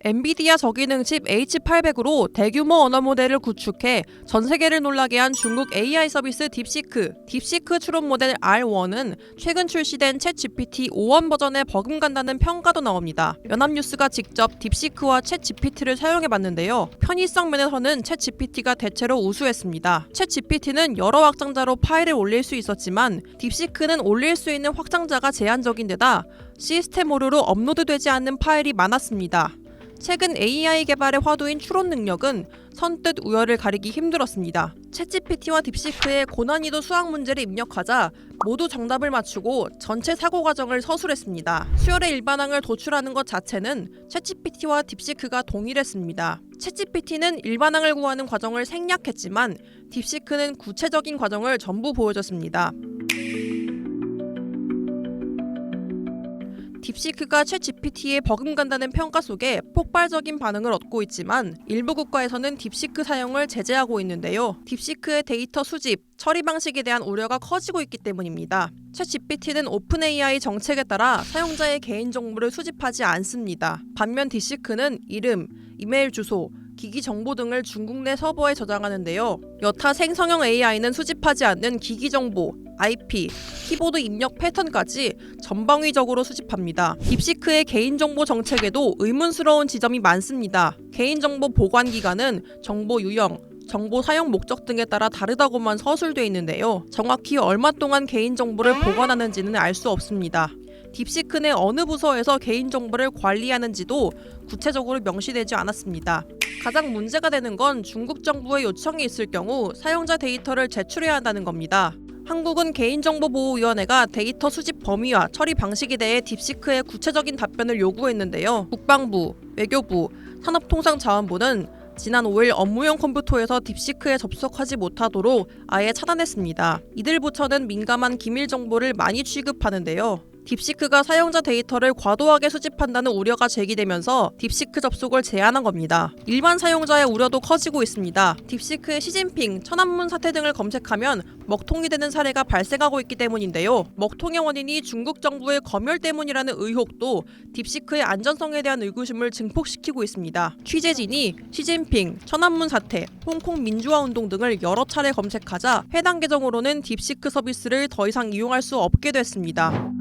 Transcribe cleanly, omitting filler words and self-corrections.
엔비디아 저기능 칩 H800으로 대규모 언어 모델을 구축해 전 세계를 놀라게 한 중국 AI 서비스 딥시크. 딥시크 추론 모델 R1은 최근 출시된 챗GPT 5원 버전에 버금간다는 평가도 나옵니다. 연합뉴스가 직접 딥시크와 챗GPT를 사용해봤는데요. 편의성 면에서는 챗GPT가 대체로 우수했습니다. 챗GPT는 여러 확장자로 파일을 올릴 수 있었지만 딥시크는 올릴 수 있는 확장자가 제한적인 데다 시스템오류로 업로드되지 않는 파일이 많았습니다. 최근 AI 개발의 화두인 추론 능력은 선뜻 우열을 가리기 힘들었습니다. 챗GPT와 딥시크의 고난이도 수학 문제를 입력하자 모두 정답을 맞추고 전체 사고 과정을 서술했습니다. 수열의 일반항을 도출하는 것 자체는 챗GPT와 딥시크가 동일했습니다. 챗GPT는 일반항을 구하는 과정을 생략했지만 딥시크는 구체적인 과정을 전부 보여줬습니다. 딥시크가 챗GPT에 버금간다는 평가 속에 폭발적인 반응을 얻고 있지만 일부 국가에서는 딥시크 사용을 제재하고 있는데요. 딥시크의 데이터 수집, 처리 방식에 대한 우려가 커지고 있기 때문입니다. 챗GPT는 오픈 AI 정책에 따라 사용자의 개인정보를 수집하지 않습니다. 반면 딥시크는 이름, 이메일 주소, 기기 정보 등을 중국 내 서버에 저장하는데요. 여타 생성형 AI는 수집하지 않는 기기 정보, IP, 키보드 입력 패턴까지 전방위적으로 수집합니다. 딥시크의 개인정보 정책에도 의문스러운 지점이 많습니다. 개인정보 보관 기간은 정보 유형, 정보 사용 목적 등에 따라 다르다고만 서술돼 있는데요. 정확히 얼마 동안 개인정보를 보관하는지는 알 수 없습니다. 딥시크 내 어느 부서에서 개인정보를 관리하는지도 구체적으로 명시되지 않았습니다. 가장 문제가 되는 건 중국 정부의 요청이 있을 경우 사용자 데이터를 제출해야 한다는 겁니다. 한국은 개인정보보호위원회가 데이터 수집 범위와 처리 방식에 대해 딥시크의 구체적인 답변을 요구했는데요. 국방부, 외교부, 산업통상자원부는 지난 5일 업무용 컴퓨터에서 딥시크에 접속하지 못하도록 아예 차단했습니다. 이들 부처는 민감한 기밀 정보를 많이 취급하는데요. 딥시크가 사용자 데이터를 과도하게 수집한다는 우려가 제기되면서 딥시크 접속을 제한한 겁니다. 일반 사용자의 우려도 커지고 있습니다. 딥시크의 시진핑, 천안문 사태 등을 검색하면 먹통이 되는 사례가 발생하고 있기 때문인데요. 먹통의 원인이 중국 정부의 검열 때문이라는 의혹도 딥시크의 안전성에 대한 의구심을 증폭시키고 있습니다. 취재진이 시진핑, 천안문 사태, 홍콩 민주화 운동 등을 여러 차례 검색하자 해당 계정으로는 딥시크 서비스를 더 이상 이용할 수 없게 됐습니다.